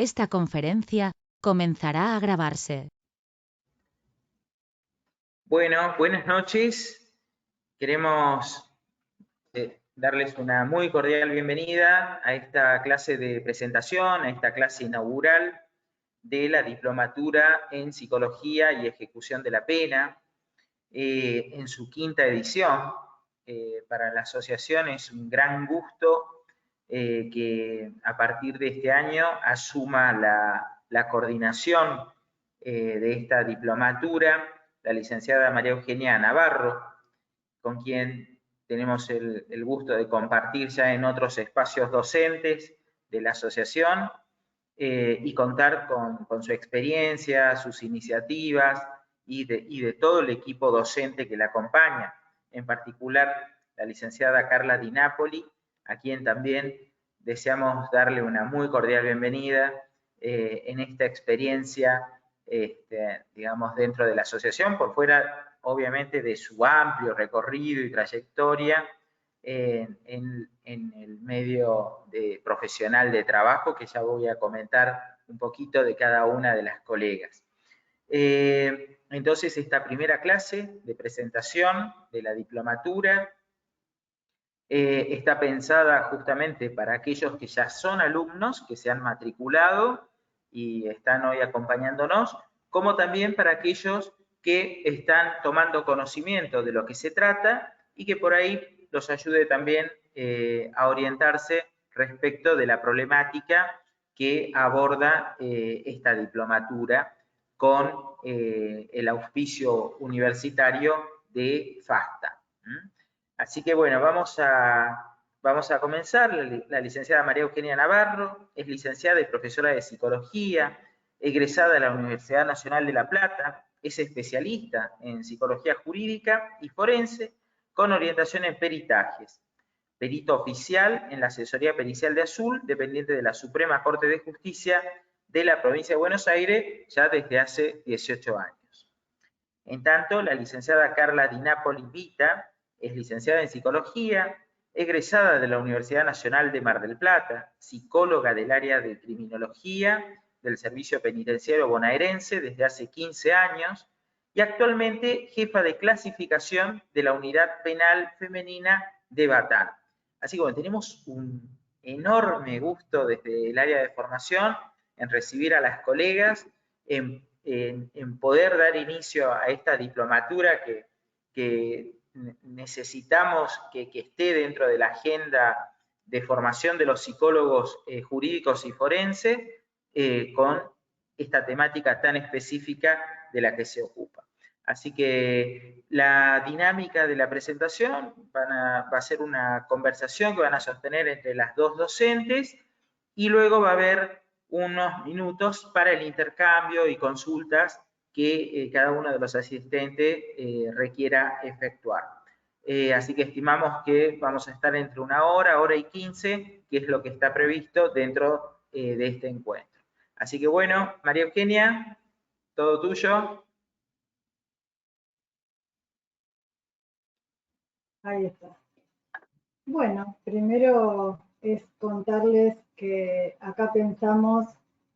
Esta conferencia comenzará a grabarse. Bueno, buenas noches. Queremos darles una muy cordial bienvenida a esta clase de presentación, a esta clase inaugural de la Diplomatura en Psicología y Ejecución de la Pena, en su quinta edición. Para la asociación es un gran gusto que a partir de este año asuma la coordinación de esta diplomatura la licenciada María Eugenia Navarro, con quien tenemos el gusto de compartir ya en otros espacios docentes de la asociación y contar con su experiencia, sus iniciativas y de todo el equipo docente que la acompaña, en particular la licenciada Carla Di Napoli, a quien también deseamos darle una muy cordial bienvenida en esta experiencia, digamos, dentro de la asociación, por fuera, obviamente, de su amplio recorrido y trayectoria en el medio profesional de trabajo, que ya voy a comentar un poquito de cada una de las colegas. Entonces, esta primera clase de presentación de la diplomatura está pensada justamente para aquellos que ya son alumnos, que se han matriculado y están hoy acompañándonos, como también para aquellos que están tomando conocimiento de lo que se trata y que por ahí los ayude también a orientarse respecto de la problemática que aborda esta diplomatura con el auspicio universitario de FASTA. Así que bueno, vamos a comenzar. La licenciada María Eugenia Navarro es licenciada y profesora de psicología, egresada de la Universidad Nacional de La Plata, es especialista en psicología jurídica y forense con orientación en peritajes. Perito oficial en la asesoría pericial de Azul, dependiente de la Suprema Corte de Justicia de la provincia de Buenos Aires, ya desde hace 18 años. En tanto, la licenciada Carla Di Napoli Vita es licenciada en Psicología, egresada de la Universidad Nacional de Mar del Plata, psicóloga del área de Criminología del Servicio Penitenciario Bonaerense desde hace 15 años y actualmente jefa de clasificación de la Unidad Penal Femenina de Batán. Así que bueno, tenemos un enorme gusto desde el área de formación en recibir a las colegas, en poder dar inicio a esta diplomatura que necesitamos que esté dentro de la agenda de formación de los psicólogos jurídicos y forenses con esta temática tan específica de la que se ocupa. Así que la dinámica de la presentación va a ser una conversación que van a sostener entre las dos docentes y luego va a haber unos minutos para el intercambio y consultas que cada uno de los asistentes requiera efectuar. Así que estimamos que vamos a estar entre una hora y 15, que es lo que está previsto dentro de este encuentro. Así que bueno, María Eugenia, todo tuyo. Ahí está. Bueno, primero es contarles que acá pensamos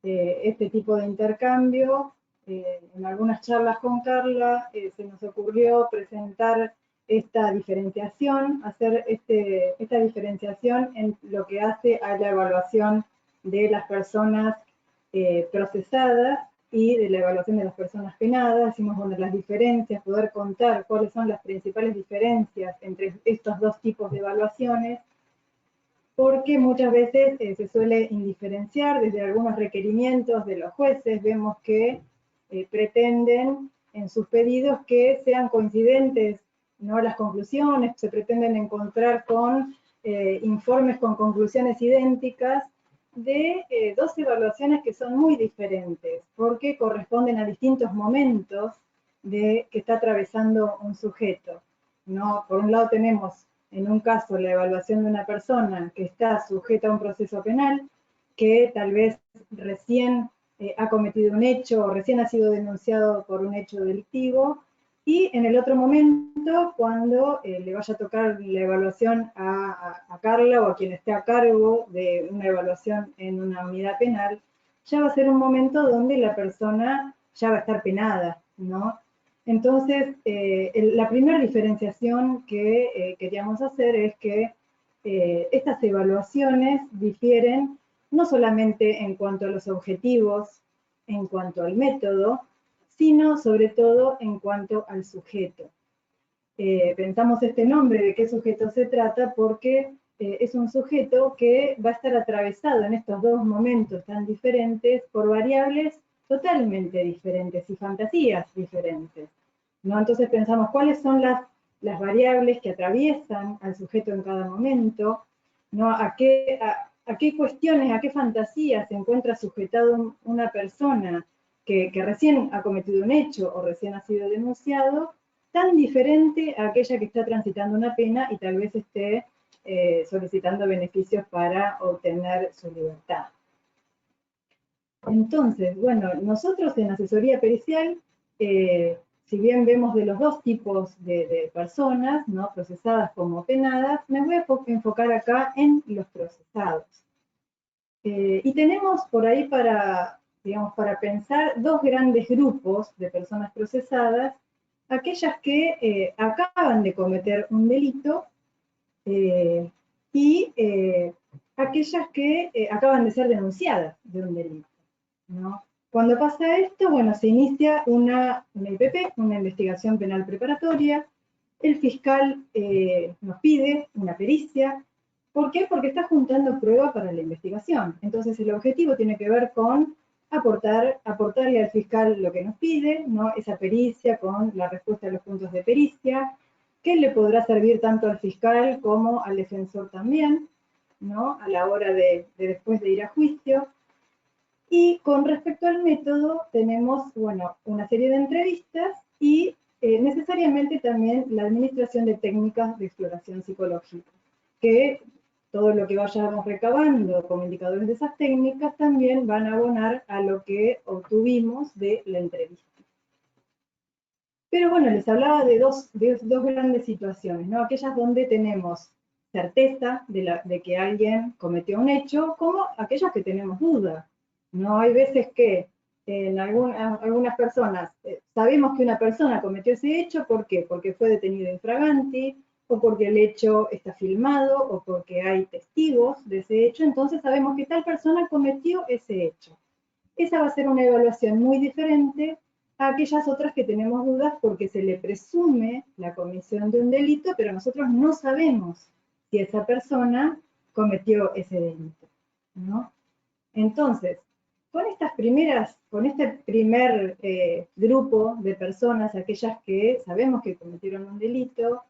este tipo de intercambio. En algunas charlas con Carla se nos ocurrió presentar esta diferenciación, hacer esta diferenciación en lo que hace a la evaluación de las personas procesadas y de la evaluación de las personas penadas. Hicimos una de las diferencias, poder contar cuáles son las principales diferencias entre estos dos tipos de evaluaciones, porque muchas veces se suele indiferenciar desde algunos requerimientos de los jueces. Vemos que pretenden en sus pedidos que sean coincidentes, ¿no?, las conclusiones, se pretenden encontrar con informes con conclusiones idénticas de dos evaluaciones que son muy diferentes, porque corresponden a distintos momentos que está atravesando un sujeto, ¿no? Por un lado tenemos, en un caso, la evaluación de una persona que está sujeta a un proceso penal, que tal vez recién ha cometido un hecho o recién ha sido denunciado por un hecho delictivo, y en el otro momento, cuando le vaya a tocar la evaluación a Carla o a quien esté a cargo de una evaluación en una unidad penal, ya va a ser un momento donde la persona ya va a estar penada, ¿no? Entonces, la primera diferenciación que queríamos hacer es que estas evaluaciones difieren no solamente en cuanto a los objetivos, en cuanto al método, sino sobre todo en cuanto al sujeto. Pensamos este nombre de qué sujeto se trata porque es un sujeto que va a estar atravesado en estos dos momentos tan diferentes por variables totalmente diferentes y fantasías diferentes, ¿no? Entonces pensamos cuáles son las variables que atraviesan al sujeto en cada momento, ¿no? A qué cuestiones, a qué fantasías se encuentra sujetado una persona que recién ha cometido un hecho o recién ha sido denunciado, tan diferente a aquella que está transitando una pena y tal vez esté solicitando beneficios para obtener su libertad. Entonces, bueno, nosotros en asesoría pericial, si bien vemos de los dos tipos de personas, ¿no? Procesadas como penadas, me voy a enfocar acá en los procesados. Y tenemos por ahí para, digamos, para pensar dos grandes grupos de personas procesadas, aquellas que acaban de cometer un delito y aquellas que acaban de ser denunciadas de un delito, ¿no? Cuando pasa esto, bueno, se inicia una IPP, una investigación penal preparatoria, el fiscal nos pide una pericia. ¿Por qué? Porque está juntando prueba para la investigación. Entonces el objetivo tiene que ver con aportarle al fiscal lo que nos pide, ¿no? Esa pericia con la respuesta a los puntos de pericia, que le podrá servir tanto al fiscal como al defensor también, ¿no? A la hora de después de ir a juicio. Y con respecto al método, tenemos, bueno, una serie de entrevistas y necesariamente también la administración de técnicas de exploración psicológica, que todo lo que vayamos recabando como indicadores de esas técnicas también van a abonar a lo que obtuvimos de la entrevista. Pero bueno, les hablaba de dos grandes situaciones, ¿no? Aquellas donde tenemos certeza de que alguien cometió un hecho, como aquellas que tenemos duda. No hay veces que en algunas personas sabemos que una persona cometió ese hecho, ¿por qué? Porque fue detenido infraganti, o porque el hecho está filmado, o porque hay testigos de ese hecho, entonces sabemos que tal persona cometió ese hecho. Esa va a ser una evaluación muy diferente a aquellas otras que tenemos dudas porque se le presume la comisión de un delito, pero nosotros no sabemos si esa persona cometió ese delito, ¿no? Entonces, con este primer grupo de personas, aquellas que sabemos que cometieron un delito,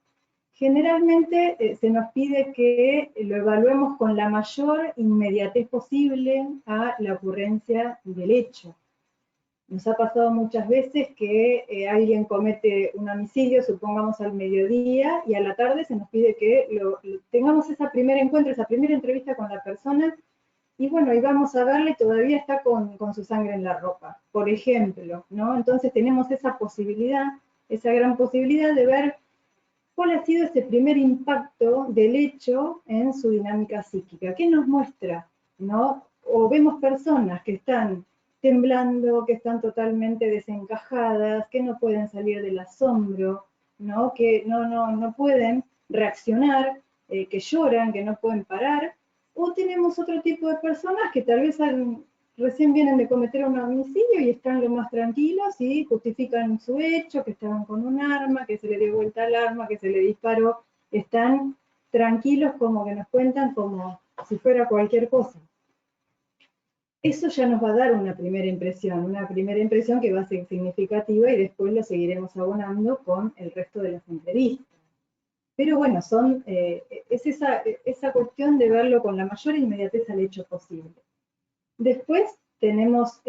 generalmente se nos pide que lo evaluemos con la mayor inmediatez posible a la ocurrencia del hecho. Nos ha pasado muchas veces que alguien comete un homicidio, supongamos al mediodía, y a la tarde se nos pide que tengamos ese primer encuentro, esa primera entrevista con la persona, y bueno, y vamos a verle y todavía está con su sangre en la ropa, por ejemplo, ¿no? Entonces tenemos esa posibilidad, esa gran posibilidad de ver cuál ha sido ese primer impacto del hecho en su dinámica psíquica. ¿Qué nos muestra? ¿No? O vemos personas que están temblando, que están totalmente desencajadas, que no pueden salir del asombro, ¿no? Que no pueden reaccionar, que lloran, que no pueden parar. O tenemos otro tipo de personas que tal vez recién vienen de cometer un homicidio y están lo más tranquilos y justifican su hecho, que estaban con un arma, que se le dio vuelta al arma, que se le disparó. Están tranquilos, como que nos cuentan como si fuera cualquier cosa. Eso ya nos va a dar una primera impresión que va a ser significativa y después lo seguiremos abonando con el resto de las entrevistas. Pero bueno, es esa cuestión de verlo con la mayor inmediatez al hecho posible. Después tenemos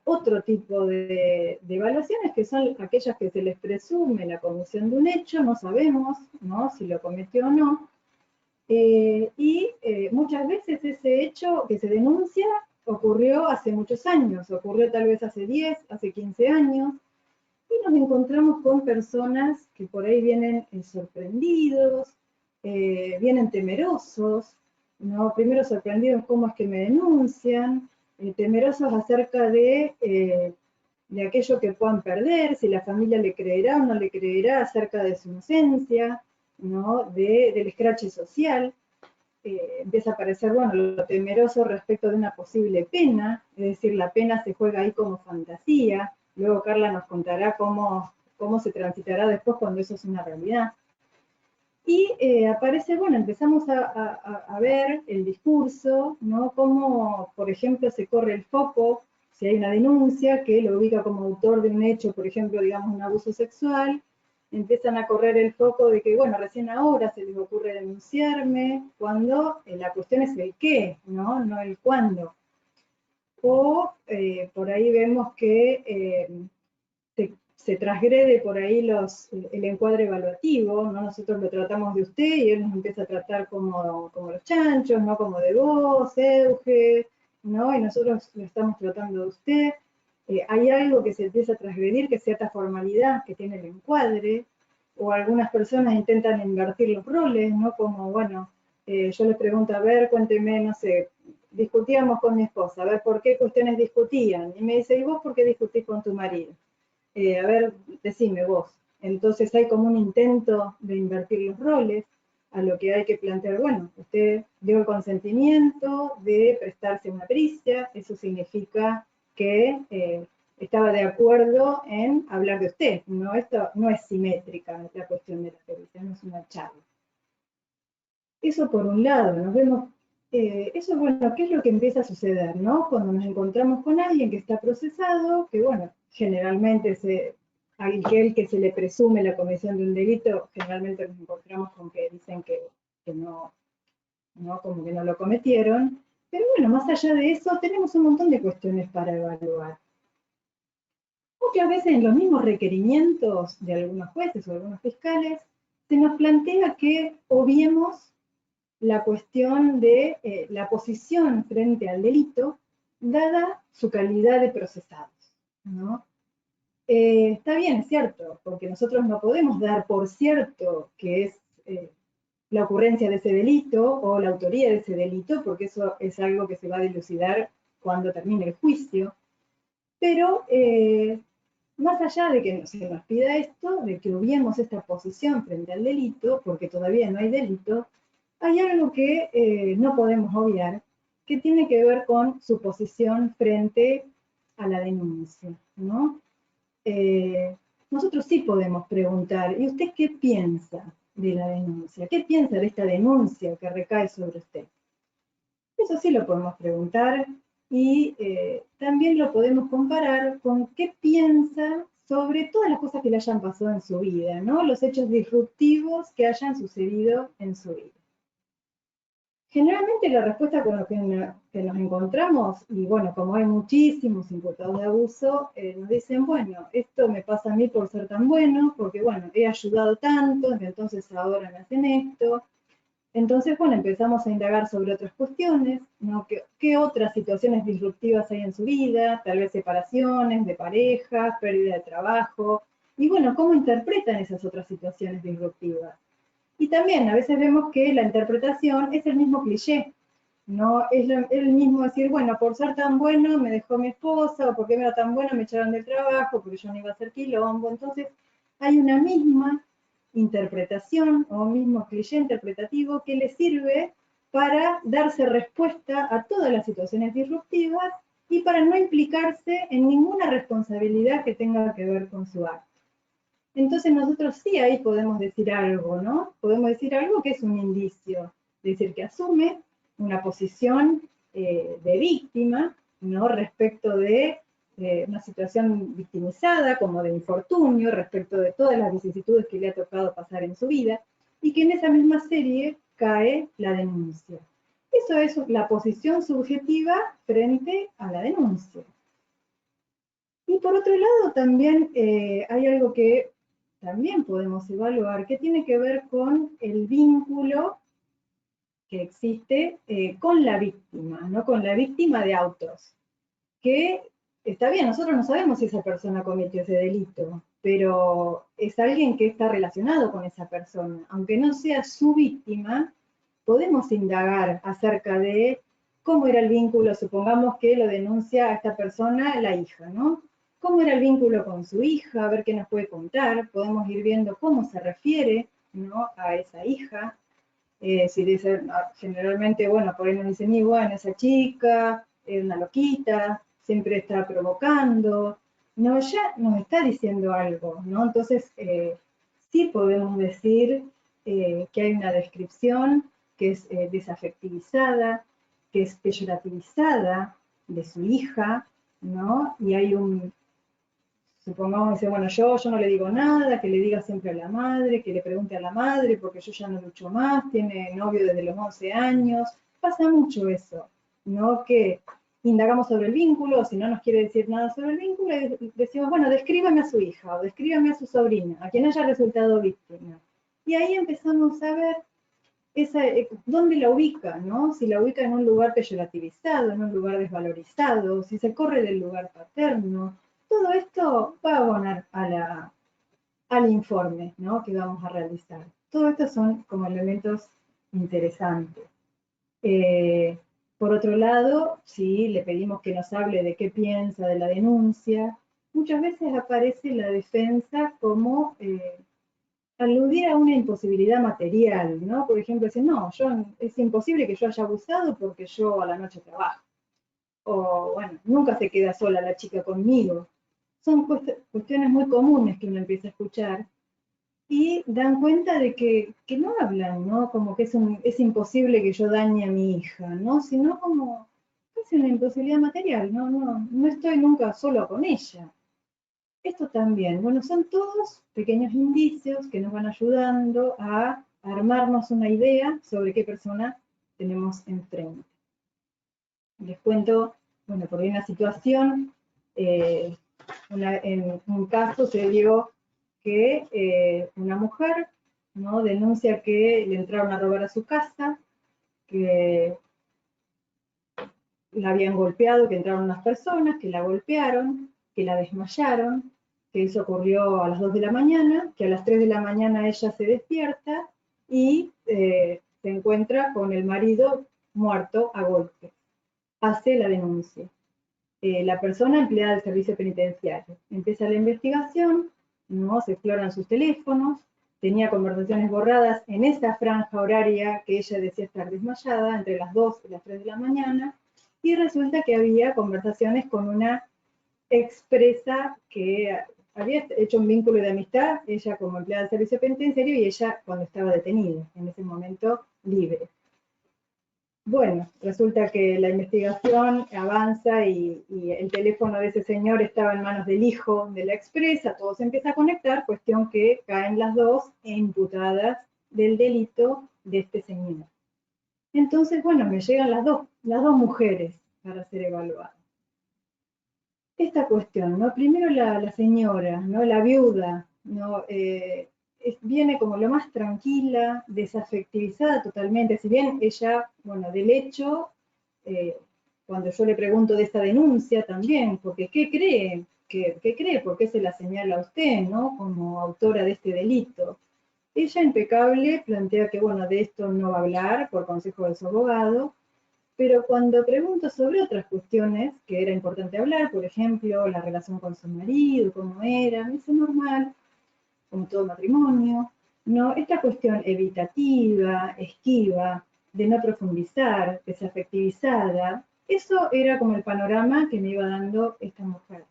otro tipo de evaluaciones, que son aquellas que se les presume la comisión de un hecho, no sabemos, ¿no?, si lo cometió o no, y muchas veces ese hecho que se denuncia ocurrió hace muchos años, ocurrió tal vez hace 10, hace 15 años, y nos encontramos con personas que por ahí vienen sorprendidos, vienen temerosos, ¿no? Primero sorprendidos cómo es que me denuncian, temerosos acerca de aquello que puedan perder, si la familia le creerá o no le creerá acerca de su inocencia, ¿no? Del escrache social. Empieza a aparecer, bueno, lo temeroso respecto de una posible pena, es decir, la pena se juega ahí como fantasía. Luego Carla nos contará cómo se transitará después cuando eso es una realidad. Y aparece, bueno, empezamos a ver el discurso, ¿no? Cómo, por ejemplo, se corre el foco si hay una denuncia que lo ubica como autor de un hecho, por ejemplo, digamos, un abuso sexual. Empiezan a correr el foco de que, bueno, recién ahora se les ocurre denunciarme, cuando la cuestión es el qué, ¿no? No el cuándo. O por ahí vemos que se transgrede por ahí el encuadre evaluativo, ¿no? Nosotros lo tratamos de usted y él nos empieza a tratar como los chanchos, ¿no? Como de vos, Euge, ¿no? Y nosotros lo estamos tratando de usted. Hay algo que se empieza a transgredir, que es cierta formalidad que tiene el encuadre, o algunas personas intentan invertir los roles, ¿no? Como, bueno, yo les pregunto, a ver, cuénteme, no sé, discutíamos con mi esposa, a ver, ¿por qué cuestiones discutían? Y me dice, ¿y vos por qué discutís con tu marido? A ver, decime vos. Entonces hay como un intento de invertir los roles, a lo que hay que plantear, bueno, usted dio el consentimiento de prestarse una pericia, eso significa que estaba de acuerdo en hablar de usted, ¿no? Esto no es simétrica la cuestión de la pericia, no es una charla. Eso por un lado, nos vemos, eso bueno, ¿qué es lo que empieza a suceder, no? Cuando nos encontramos con alguien que está procesado, que bueno, generalmente aquel que se le presume la comisión de un delito, generalmente nos encontramos con que dicen que no, como que no lo cometieron, pero bueno, más allá de eso, tenemos un montón de cuestiones para evaluar. Muchas veces en los mismos requerimientos de algunos jueces o algunos fiscales, se nos plantea que obviemos la cuestión de la posición frente al delito, dada su calidad de procesados, ¿no? Está bien, es cierto, porque nosotros no podemos dar por cierto que es la ocurrencia de ese delito o la autoría de ese delito, porque eso es algo que se va a dilucidar cuando termine el juicio. Pero más allá de que se nos pida esto, de que obviemos esta posición frente al delito, porque todavía no hay delito, hay algo que no podemos obviar, que tiene que ver con su posición frente a la denuncia, ¿no? Nosotros sí podemos preguntar, ¿y usted qué piensa de la denuncia? ¿Qué piensa de esta denuncia que recae sobre usted? Eso sí lo podemos preguntar y también lo podemos comparar con qué piensa sobre todas las cosas que le hayan pasado en su vida, ¿no? Los hechos disruptivos que hayan sucedido en su vida. Generalmente la respuesta con la que nos encontramos, y bueno, como hay muchísimos imputados de abuso, nos dicen, bueno, esto me pasa a mí por ser tan bueno, porque bueno, he ayudado tanto, entonces ahora me hacen esto. Entonces, bueno, empezamos a indagar sobre otras cuestiones, ¿no? ¿Qué otras situaciones disruptivas hay en su vida? Tal vez separaciones de pareja, pérdida de trabajo, y bueno, ¿cómo interpretan esas otras situaciones disruptivas? Y también a veces vemos que la interpretación es el mismo cliché, ¿no? Es el mismo decir, bueno, por ser tan bueno me dejó mi esposa, o porque era tan bueno me echaron del trabajo, porque yo no iba a hacer quilombo. Entonces, hay una misma interpretación o mismo cliché interpretativo que le sirve para darse respuesta a todas las situaciones disruptivas y para no implicarse en ninguna responsabilidad que tenga que ver con su acto. Entonces nosotros sí ahí podemos decir algo, ¿no? Podemos decir algo que es un indicio, es decir, que asume una posición de víctima, ¿no? Respecto de una situación victimizada, como de infortunio, respecto de todas las vicisitudes que le ha tocado pasar en su vida, y que en esa misma serie cae la denuncia. Eso es la posición subjetiva frente a la denuncia. Y por otro lado también hay algo que también podemos evaluar, que tiene que ver con el vínculo que existe con la víctima, ¿no? Con la víctima de autos. Que está bien, nosotros no sabemos si esa persona cometió ese delito, pero es alguien que está relacionado con esa persona. Aunque no sea su víctima, podemos indagar acerca de cómo era el vínculo, supongamos que lo denuncia a esta persona la hija, ¿no? ¿Cómo era el vínculo con su hija? A ver qué nos puede contar. Podemos ir viendo cómo se refiere, ¿no?, a esa hija. Si dice, generalmente, bueno, por ahí nos dicen, y bueno, esa chica es una loquita, siempre está provocando. No, ya nos está diciendo algo, ¿no? Entonces, sí podemos decir que hay una descripción que es desafectivizada, que es peyorativizada de su hija, ¿no? Y hay supongamos, dice, bueno, yo no le digo nada, que le diga siempre a la madre, que le pregunte a la madre, porque yo ya no lucho más, tiene novio desde los 11 años. Pasa mucho eso, ¿no? Que indagamos sobre el vínculo, si no nos quiere decir nada sobre el vínculo, y decimos, bueno, descríbame a su hija, o descríbame a su sobrina, a quien haya resultado víctima. Y ahí empezamos a ver dónde la ubica, ¿no? Si la ubica en un lugar peyorativizado, en un lugar desvalorizado, si se corre del lugar paterno. Todo esto va a abonar al informe, ¿no?, que vamos a realizar. Todo esto son como elementos interesantes. Por otro lado, si le pedimos que nos hable de qué piensa de la denuncia, muchas veces aparece la defensa como aludir a una imposibilidad material, ¿no? Por ejemplo, decir, no, es imposible que yo haya abusado porque yo a la noche trabajo. O, bueno, nunca se queda sola la chica conmigo. Son cuestiones muy comunes que uno empieza a escuchar y dan cuenta de que no hablan, ¿no? Como que es imposible que yo dañe a mi hija, ¿no? Sino como casi una imposibilidad material, no estoy nunca solo con ella. Esto también, bueno, son todos pequeños indicios que nos van ayudando a armarnos una idea sobre qué persona tenemos enfrente. Les cuento, bueno, por ahí una situación, en un caso se dio que una mujer, ¿no?, denuncia que le entraron a robar a su casa, que la habían golpeado, que entraron unas personas, que la golpearon, que la desmayaron, que eso ocurrió a las 2 de la mañana, que a las 3 de la mañana ella se despierta y se encuentra con el marido muerto a golpes. Hace la denuncia. La persona empleada del servicio penitenciario. Empieza la investigación, ¿no? Se exploran sus teléfonos, tenía conversaciones borradas en esa franja horaria que ella decía estar desmayada, entre las 2 y las 3 de la mañana, y resulta que había conversaciones con una expresa que había hecho un vínculo de amistad, ella como empleada del servicio penitenciario y ella cuando estaba detenida, en ese momento libre. Bueno, resulta que la investigación avanza y el teléfono de ese señor estaba en manos del hijo de la expresa, todo se empieza a conectar, cuestión que caen las dos imputadas del delito de este señor. Entonces, bueno, me llegan las dos mujeres para ser evaluadas. Esta cuestión, ¿no? Primero la señora, ¿no?, la viuda, ¿no?, viene como lo más tranquila, desafectivizada totalmente, si bien ella, bueno, del hecho, cuando yo le pregunto de esta denuncia también, porque ¿qué cree? ¿Qué cree? ¿Por qué se la señala a usted, ¿no?, como autora de este delito? Ella, impecable, plantea que, bueno, de esto no va a hablar por consejo de su abogado, pero cuando pregunto sobre otras cuestiones que era importante hablar, por ejemplo, la relación con su marido, cómo era, me dice normal, como todo matrimonio, no, esta cuestión evitativa, esquiva, de no profundizar, desafectivizada, eso era como el panorama que me iba dando esta mujer.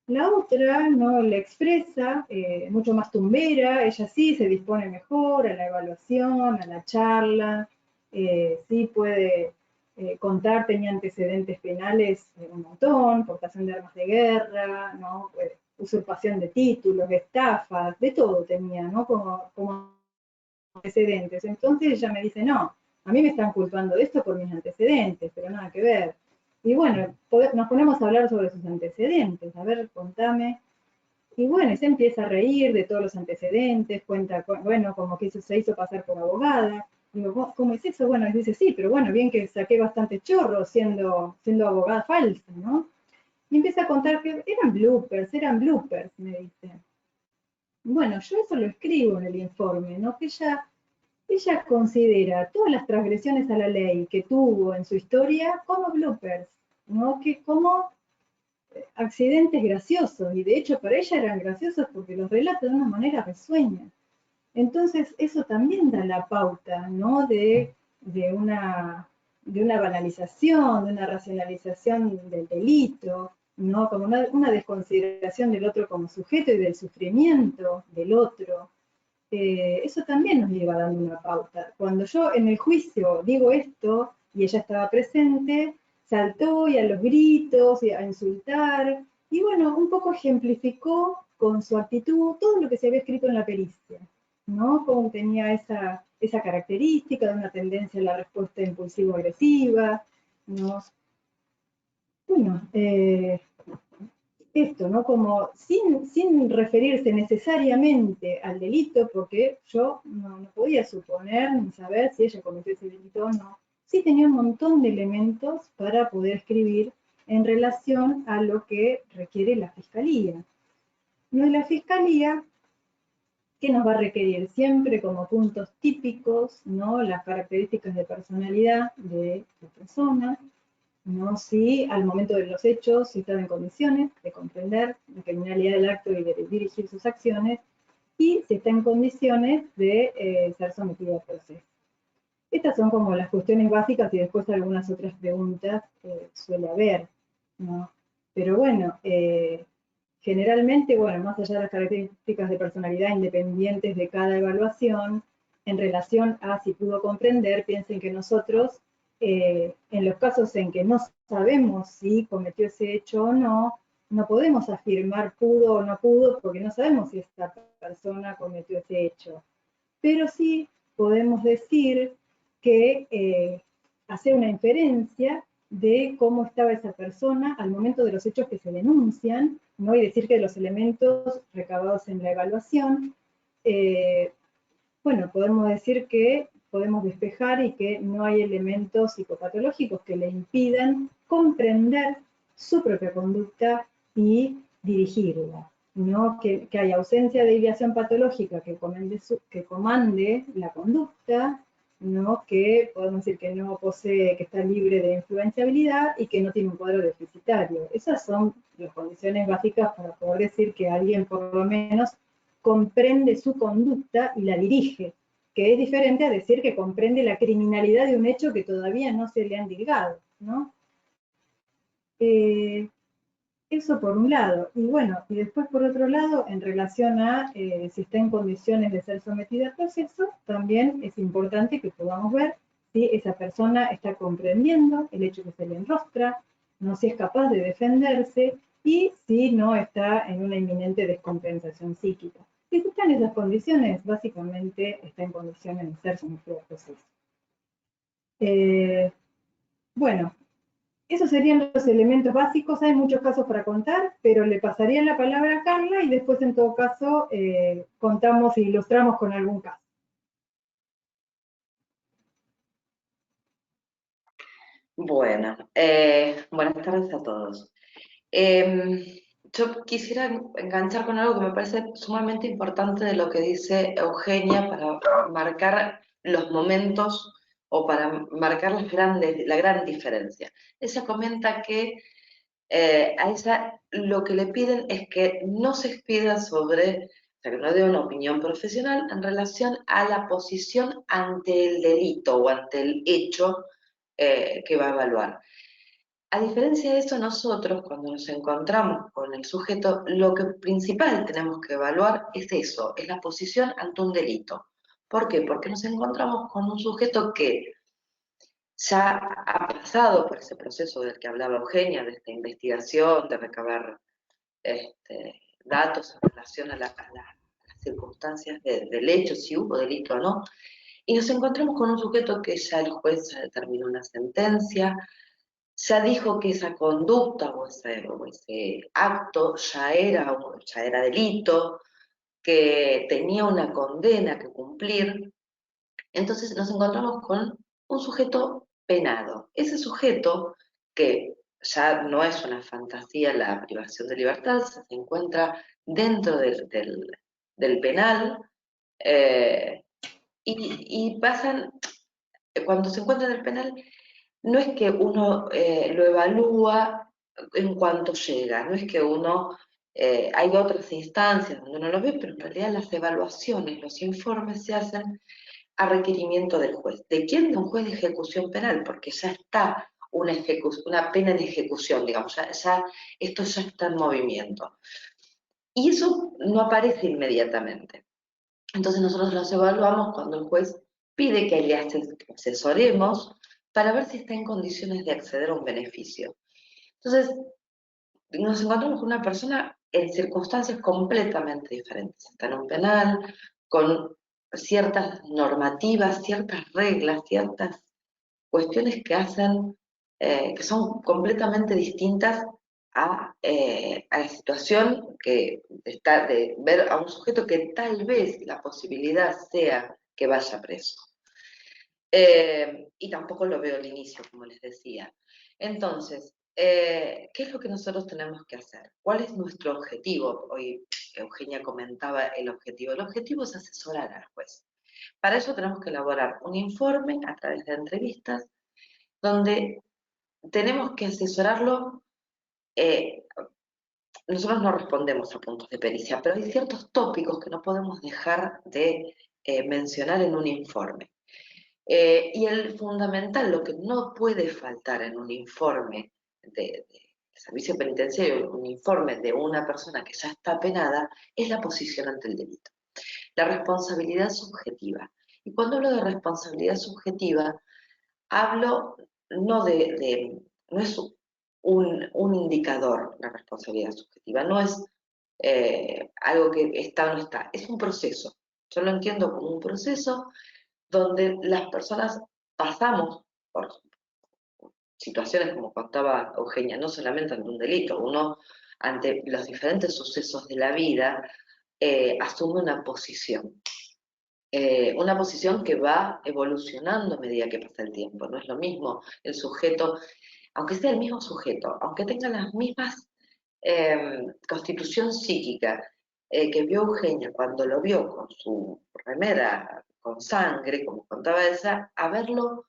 La otra, ¿no?, la expresa, mucho más tumbera, ella sí se dispone mejor a la evaluación, a la charla, sí puede contar, tenía antecedentes penales un montón, portación de armas de guerra, ¿no?, usurpación de títulos, estafas, de todo tenía, ¿no?, como antecedentes. Entonces ella me dice, no, a mí me están culpando de esto por mis antecedentes, pero nada que ver. Y bueno, nos ponemos a hablar sobre sus antecedentes, a ver, contame. Y bueno, se empieza a reír de todos los antecedentes, cuenta, bueno, como que se hizo pasar por abogada. Digo, ¿cómo es eso? Bueno, dice, sí, pero bueno, bien que saqué bastante chorro siendo abogada falsa, ¿no? Y empieza a contar que eran bloopers, me dice. Bueno, yo eso lo escribo en el informe, ¿no? Que ella ella considera todas las transgresiones a la ley que tuvo en su historia como bloopers, ¿no? Que como accidentes graciosos, y de hecho para ella eran graciosos porque los relata de una manera risueña. Entonces eso también da la pauta, ¿no? De una banalización, de una racionalización del delito, ¿no? Como una desconsideración del otro como sujeto y del sufrimiento del otro. Eso también nos lleva dando una pauta. Cuando yo en el juicio digo esto y ella estaba presente, saltó y a los gritos y a insultar, y bueno, un poco ejemplificó con su actitud todo lo que se había escrito en la pericia, ¿no? Como tenía esa característica de una tendencia a la respuesta impulsivo-agresiva, ¿no? Bueno, esto, ¿no? Como sin referirse necesariamente al delito, porque yo no podía suponer ni saber si ella cometió ese delito o no. Sí tenía un montón de elementos para poder escribir en relación a lo que requiere la Fiscalía. No es la Fiscalía que nos va a requerir siempre como puntos típicos, ¿no? Las características de personalidad de la persona, ¿no? Si al momento de los hechos, si estaba en condiciones de comprender la criminalidad del acto y de dirigir sus acciones, y si está en condiciones de ser sometido a proceso. Estas son como las cuestiones básicas y después algunas otras preguntas suele haber, ¿no? Pero bueno, generalmente, bueno, más allá de las características de personalidad independientes de cada evaluación, en relación a si pudo comprender, piensen que nosotros, en los casos en que no sabemos si cometió ese hecho o no, no podemos afirmar pudo o no pudo porque no sabemos si esta persona cometió ese hecho. Pero sí podemos decir que hacer una inferencia de cómo estaba esa persona al momento de los hechos que se denuncian, ¿no? Y decir que los elementos recabados en la evaluación, bueno, podemos decir que podemos despejar y que no hay elementos psicopatológicos que le impidan comprender su propia conducta y dirigirla, ¿no? Que hay ausencia de ideación patológica que comande la conducta, ¿no? Que podemos decir que no posee, que está libre de influenciabilidad y que no tiene un cuadro deficitario. Esas son las condiciones básicas para poder decir que alguien por lo menos comprende su conducta y la dirige, que es diferente a decir que comprende la criminalidad de un hecho que todavía no se le han indagado, ¿no? Eso por un lado. Y bueno, y después por otro lado, en relación a si está en condiciones de ser sometida a proceso, también es importante que podamos ver si esa persona está comprendiendo el hecho que se le enrostra, no si es capaz de defenderse y si no está en una inminente descompensación psíquica. Si está en esas condiciones, básicamente está en condiciones de ser sometido a proceso. Bueno, esos serían los elementos básicos. Hay muchos casos para contar, pero le pasaría la palabra a Carla y después, en todo caso, contamos e ilustramos con algún caso. Bueno, buenas tardes a todos. Yo quisiera enganchar con algo que me parece sumamente importante de lo que dice Eugenia para marcar los momentos o para marcar la gran diferencia. Ella comenta que a ella lo que le piden es que no se expida sobre, o sea, que no dé una opinión profesional en relación a la posición ante el delito o ante el hecho que va a evaluar. A diferencia de eso, nosotros, cuando nos encontramos con el sujeto, lo que principal tenemos que evaluar es eso, es la posición ante un delito. ¿Por qué? Porque nos encontramos con un sujeto que ya ha pasado por ese proceso del que hablaba Eugenia, de esta investigación, de recabar datos en relación a las circunstancias del hecho, si hubo delito o no, y nos encontramos con un sujeto que ya el juez ya determinó una sentencia, ya dijo que esa conducta o ese acto ya era delito, que tenía una condena que cumplir. Entonces nos encontramos con un sujeto penado. Ese sujeto, que ya no es una fantasía la privación de libertad, se encuentra dentro del penal, y pasan, cuando se encuentra en el penal, no es que uno lo evalúa en cuanto llega, no es que uno, hay otras instancias donde uno lo ve, pero en realidad las evaluaciones, los informes se hacen a requerimiento del juez. ¿De quién? De un juez de ejecución penal, porque ya está una pena en ejecución, digamos, esto ya está en movimiento. Y eso no aparece inmediatamente. Entonces nosotros los evaluamos cuando el juez pide que le asesoremos para ver si está en condiciones de acceder a un beneficio. Entonces, nos encontramos con una persona en circunstancias completamente diferentes. Está en un penal, con ciertas normativas, ciertas reglas, ciertas cuestiones que hacen, que son completamente distintas a la situación que está de ver a un sujeto que tal vez la posibilidad sea que vaya preso. Y tampoco lo veo al inicio, como les decía. Entonces, ¿qué es lo que nosotros tenemos que hacer? ¿Cuál es nuestro objetivo? Hoy Eugenia comentaba el objetivo. El objetivo es asesorar al juez. Para eso tenemos que elaborar un informe a través de entrevistas, donde tenemos que asesorarlo. Nosotros no respondemos a puntos de pericia, pero hay ciertos tópicos que no podemos dejar de mencionar en un informe. Y el fundamental, lo que no puede faltar en un informe de servicio penitenciario, un informe de una persona que ya está penada, es la posición ante el delito. La responsabilidad subjetiva. Y cuando hablo de responsabilidad subjetiva, hablo no no es un indicador la responsabilidad subjetiva, no es algo que está o no está, es un proceso. Yo lo entiendo como un proceso donde las personas pasamos por situaciones, como contaba Eugenia, no solamente ante un delito, uno ante los diferentes sucesos de la vida asume una posición. Una posición que va evolucionando a medida que pasa el tiempo. No es lo mismo el sujeto, aunque sea el mismo sujeto, aunque tenga las mismas constitución psíquica que vio Eugenia cuando lo vio con su remera con sangre, como contaba ella, a verlo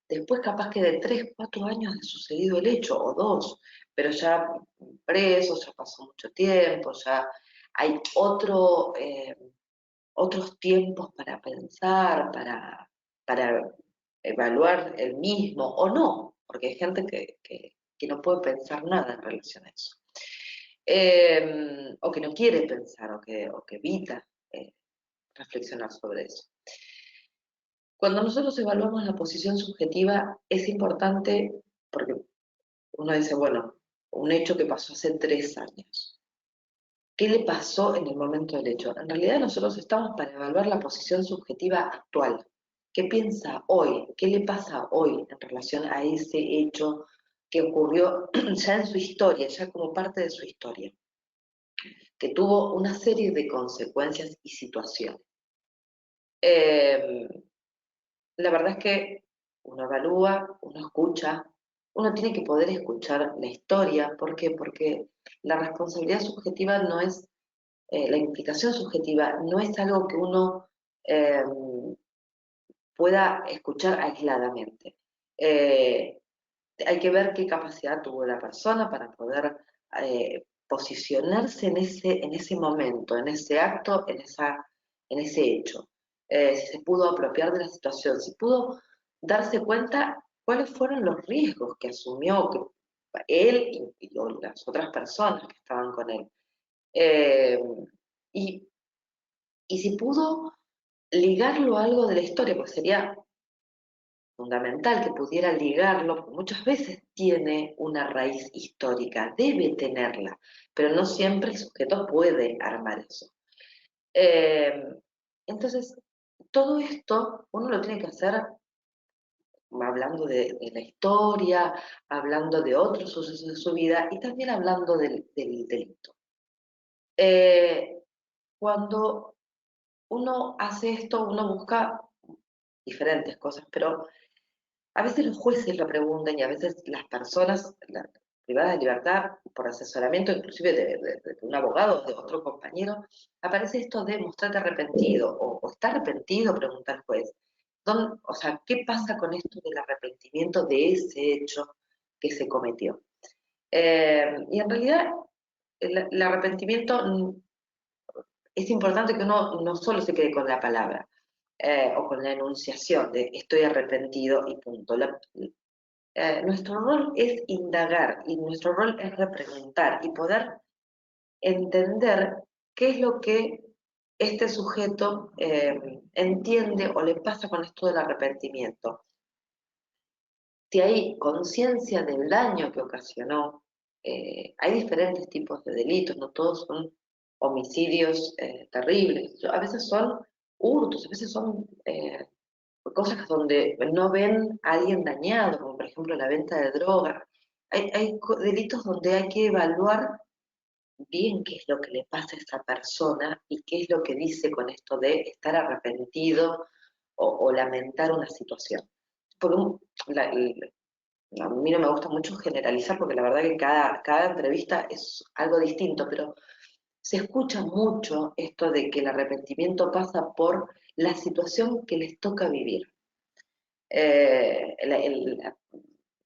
después capaz que de 3, 4 años de sucedido el hecho, o 2, pero ya preso, ya pasó mucho tiempo, ya hay otros tiempos para pensar, para evaluar el mismo, o no, porque hay gente que no puede pensar nada en relación a eso. O que no quiere pensar, o que evita reflexionar sobre eso. Cuando nosotros evaluamos la posición subjetiva, es importante, porque uno dice, bueno, un hecho que pasó hace 3 años. ¿Qué le pasó en el momento del hecho? En realidad nosotros estamos para evaluar la posición subjetiva actual. ¿Qué piensa hoy? ¿Qué le pasa hoy en relación a ese hecho que ocurrió ya en su historia, ya como parte de su historia? Que tuvo una serie de consecuencias y situaciones. La verdad es que uno evalúa, uno escucha, uno tiene que poder escuchar la historia. ¿Por qué? Porque la responsabilidad subjetiva no es, la implicación subjetiva no es algo que uno pueda escuchar aisladamente. Hay que ver qué capacidad tuvo la persona para poder posicionarse en ese momento, en ese acto, en ese hecho. Si se pudo apropiar de la situación, si pudo darse cuenta cuáles fueron los riesgos que asumió él y las otras personas que estaban con él. Y si pudo ligarlo a algo de la historia, porque sería fundamental que pudiera ligarlo, porque muchas veces tiene una raíz histórica, debe tenerla, pero no siempre el sujeto puede armar eso. Entonces, todo esto uno lo tiene que hacer hablando de la historia, hablando de otros sucesos de su vida y también hablando del delito. Cuando uno hace esto, uno busca diferentes cosas, pero a veces los jueces lo preguntan y a veces las personas privada de libertad por asesoramiento inclusive de un abogado o de otro compañero, aparece esto de mostrarte arrepentido, o está arrepentido, pregunta el juez. O sea, ¿qué pasa con esto del arrepentimiento de ese hecho que se cometió? Y en realidad, el arrepentimiento, es importante que uno no solo se quede con la palabra, o con la enunciación de estoy arrepentido y punto. Nuestro rol es indagar y nuestro rol es repreguntar y poder entender qué es lo que este sujeto entiende o le pasa con esto del arrepentimiento. Si hay conciencia del daño que ocasionó, hay diferentes tipos de delitos, no todos son homicidios terribles, a veces son hurtos, a veces son cosas donde no ven a alguien dañado, como por ejemplo la venta de droga. Hay delitos donde hay que evaluar bien qué es lo que le pasa a esa persona y qué es lo que dice con esto de estar arrepentido o lamentar una situación. Por a mí no me gusta mucho generalizar porque la verdad que cada entrevista es algo distinto, pero se escucha mucho esto de que el arrepentimiento pasa por la situación que les toca vivir.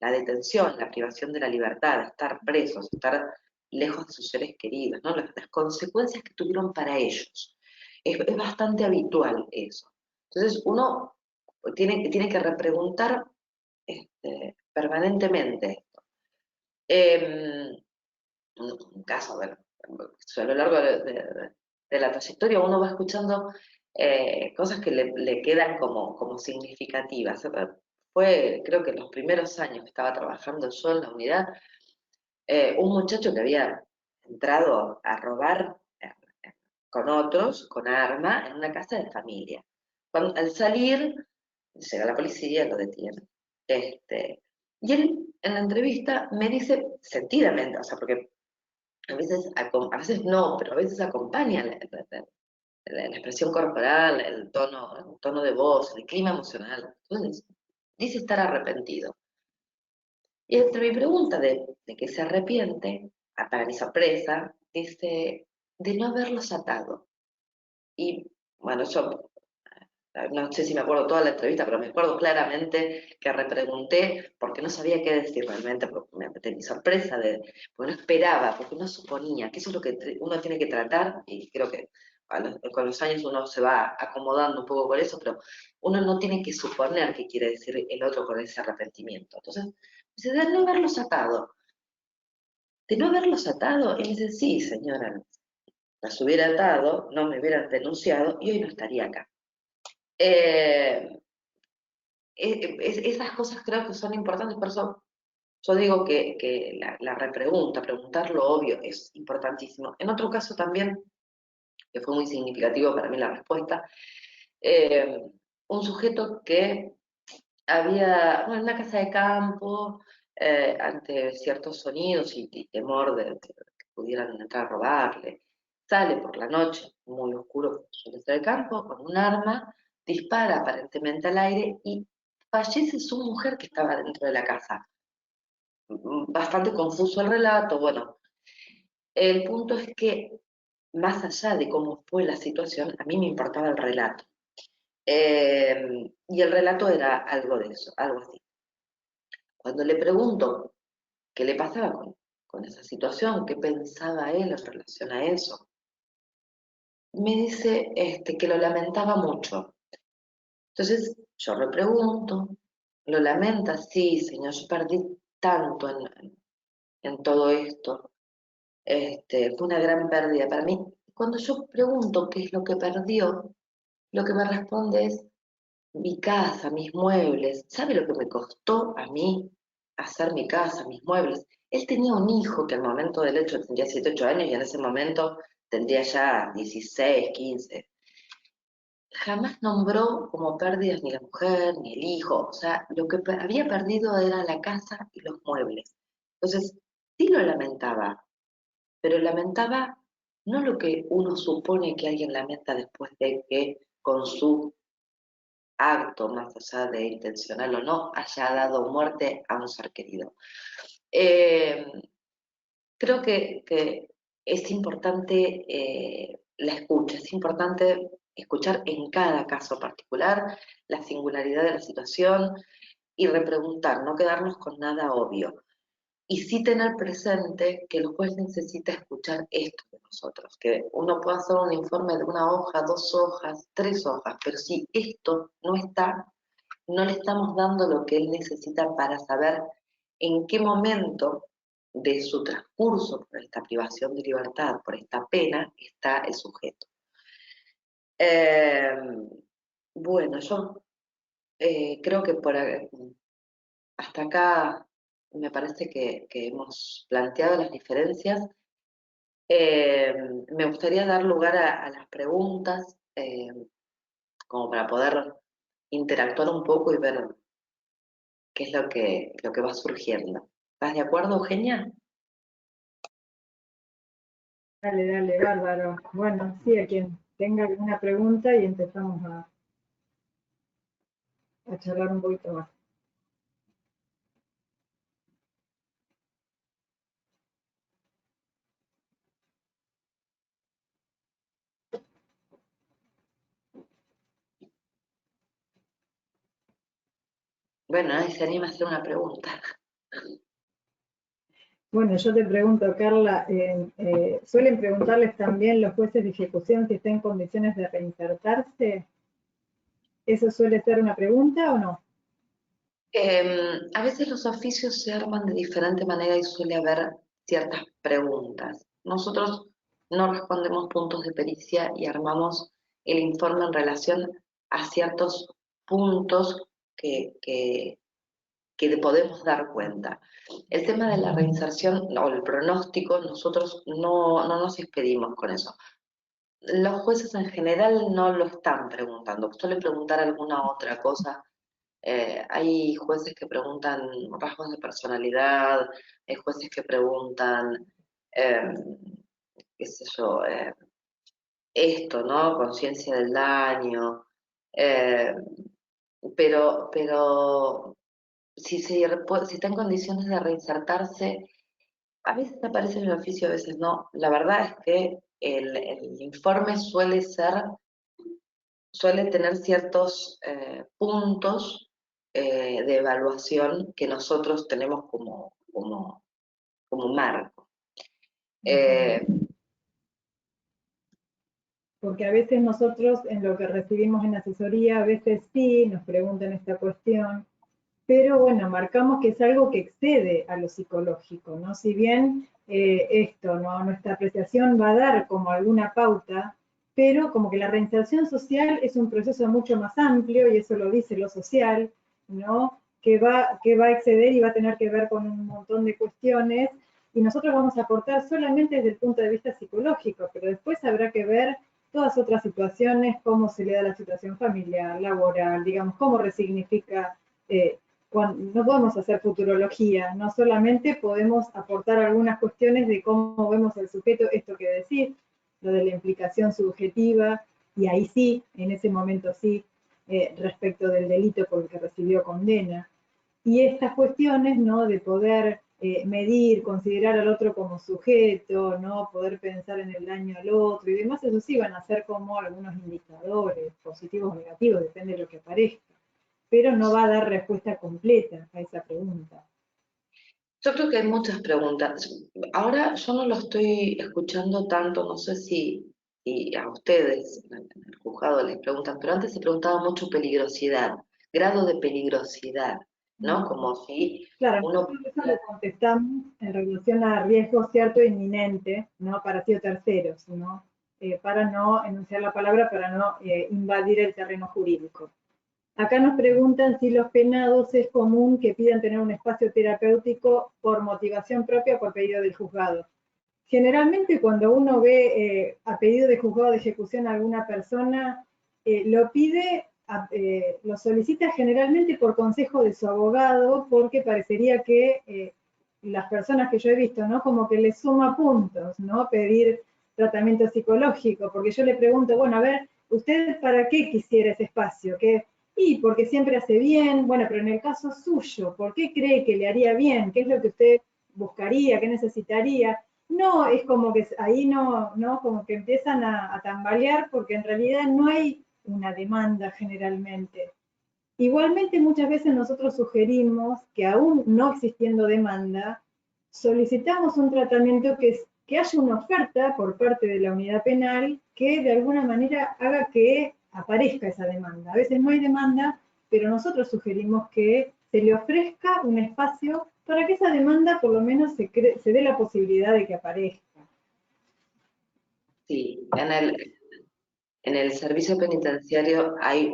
La detención, la privación de la libertad, estar presos, estar lejos de sus seres queridos, ¿no? Las consecuencias que tuvieron para ellos. Es bastante habitual eso. Entonces uno tiene que repreguntar permanentemente esto. Un caso, bueno, a lo largo de la trayectoria uno va escuchando cosas que le quedan como significativas. Fue, creo que en los primeros años que estaba trabajando yo en la unidad, un muchacho que había entrado a robar con otros, con arma, en una casa de familia. Al salir, llega la policía, lo detiene. Y él, en la entrevista, me dice, sentidamente, o sea, porque a veces no, pero a veces acompaña la expresión corporal, el tono de voz, el clima emocional. Entonces, dice estar arrepentido. Y entre mi pregunta de que se arrepiente, para mi sorpresa, dice de no haberlos atado. Y bueno, yo no sé si me acuerdo toda la entrevista, pero me acuerdo claramente que repregunté porque no sabía qué decir realmente, de mi sorpresa, porque no esperaba, porque no suponía, que eso es lo que uno tiene que tratar, y creo que con los años uno se va acomodando un poco con eso, pero uno no tiene que suponer qué quiere decir el otro con ese arrepentimiento. Entonces, dice, de no haberlos atado. De no haberlos atado, y me dice, sí, señora, las hubiera atado, no me hubieran denunciado y hoy no estaría acá. Esas cosas creo que son importantes, por eso yo digo que la repregunta, preguntar lo obvio es importantísimo. En otro caso también, que fue muy significativo para mí la respuesta, un sujeto que había, bueno, en una casa de campo, ante ciertos sonidos y temor de que pudieran entrar a robarle, sale por la noche, muy oscuro, suele ser el campo, con un arma, dispara aparentemente al aire y fallece su mujer que estaba dentro de la casa. Bastante confuso el relato, bueno, el punto es que más allá de cómo fue la situación, a mí me importaba el relato. Y el relato era algo de eso, algo así. Cuando le pregunto qué le pasaba con esa situación, qué pensaba él en relación a eso, me dice que lo lamentaba mucho. Entonces yo le pregunto, ¿lo lamenta? Sí, señor, yo perdí tanto en todo esto. Fue una gran pérdida para mí. Cuando yo pregunto qué es lo que perdió, lo que me responde es mi casa, mis muebles. ¿Sabe lo que me costó a mí hacer mi casa, mis muebles? Él tenía un hijo que al momento del hecho tendría 7, 8 años y en ese momento tendría ya 16, 15. Jamás nombró como pérdidas ni la mujer, ni el hijo. O sea, lo que había perdido era la casa y los muebles. Entonces, sí lo lamentaba, pero lamentaba no lo que uno supone que alguien lamenta después de que con su acto, más allá de intencional o no, haya dado muerte a un ser querido. creo que es importante la escucha, es importante escuchar en cada caso particular la singularidad de la situación y repreguntar, no quedarnos con nada obvio. Y sí tener presente que el juez necesita escuchar esto de nosotros, que uno puede hacer un informe de 1 hoja, 2 hojas, 3 hojas, pero si esto no está, no le estamos dando lo que él necesita para saber en qué momento de su transcurso por esta privación de libertad, por esta pena, está el sujeto. Bueno, yo creo que hasta acá me parece que hemos planteado las diferencias. Me gustaría dar lugar a las preguntas, como para poder interactuar un poco y ver qué es lo que va surgiendo. ¿Estás de acuerdo, Eugenia? Dale, dale, bárbaro. Bueno, sí, a quien tenga alguna pregunta y empezamos a charlar un poquito más. Bueno, nadie se anima a hacer una pregunta. Bueno, yo te pregunto, Carla, ¿suelen preguntarles también los jueces de ejecución si está en condiciones de reinsertarse? ¿Eso suele ser una pregunta o no? A veces los oficios se arman de diferente manera y suele haber ciertas preguntas. Nosotros no respondemos puntos de pericia y armamos el informe en relación a ciertos puntos que podemos dar cuenta. El tema de la reinserción o el pronóstico, nosotros no nos expedimos con eso. Los jueces en general no lo están preguntando, suelen preguntar alguna otra cosa. Hay jueces que preguntan rasgos de personalidad, hay jueces que preguntan, qué sé yo, esto, ¿no? Conciencia del daño, pero si está en condiciones de reinsertarse, a veces aparece en el oficio, a veces no. La verdad es que el informe suele tener ciertos puntos de evaluación que nosotros tenemos como marco. Porque a veces nosotros en lo que recibimos en asesoría, a veces sí, nos preguntan esta cuestión, pero bueno, marcamos que es algo que excede a lo psicológico, ¿no? Si bien esto, ¿no? Nuestra apreciación va a dar como alguna pauta, pero como que la reinserción social es un proceso mucho más amplio, y eso lo dice lo social, ¿no? Que va a exceder y va a tener que ver con un montón de cuestiones, y nosotros vamos a aportar solamente desde el punto de vista psicológico, pero después habrá que ver todas otras situaciones, cómo se le da la situación familiar, laboral, digamos, cómo resignifica, no podemos hacer futurología, no solamente podemos aportar algunas cuestiones de cómo vemos al sujeto, esto que decís, lo de la implicación subjetiva, y ahí sí, en ese momento sí, respecto del delito por el que recibió condena. Y estas cuestiones, ¿no? De poder medir, considerar al otro como sujeto, ¿no? Poder pensar en el daño al otro y demás, eso sí van a ser como algunos indicadores, positivos o negativos, depende de lo que aparezca. Pero no va a dar respuesta completa a esa pregunta. Yo creo que hay muchas preguntas. Ahora yo no lo estoy escuchando tanto, no sé si a ustedes en el juzgado les preguntan, pero antes se preguntaba mucho peligrosidad, grado de peligrosidad, ¿no? Como si claro, uno... eso lo contestamos en relación a riesgo cierto e inminente, ¿no? Para sí o terceros, ¿no? Para no enunciar la palabra, para no invadir el terreno jurídico. Acá nos preguntan si los penados es común que pidan tener un espacio terapéutico por motivación propia o por pedido del juzgado. Generalmente cuando uno ve a pedido de juzgado de ejecución a alguna persona, lo pide, lo solicita generalmente por consejo de su abogado, porque parecería que las personas que yo he visto, ¿no? Como que les suma puntos, ¿no? Pedir tratamiento psicológico, porque yo le pregunto, bueno, a ver, ¿usted para qué quisiera ese espacio? Y porque siempre hace bien, bueno, pero en el caso suyo, ¿por qué cree que le haría bien? ¿Qué es lo que usted buscaría? ¿Qué necesitaría? No, es como que ahí no, como que empiezan a tambalear porque en realidad no hay una demanda generalmente. Igualmente muchas veces nosotros sugerimos que aún no existiendo demanda, solicitamos un tratamiento que haya una oferta por parte de la unidad penal que de alguna manera haga que aparezca esa demanda. A veces no hay demanda, pero nosotros sugerimos que se le ofrezca un espacio para que esa demanda por lo menos se dé la posibilidad de que aparezca. Sí, en el servicio penitenciario hay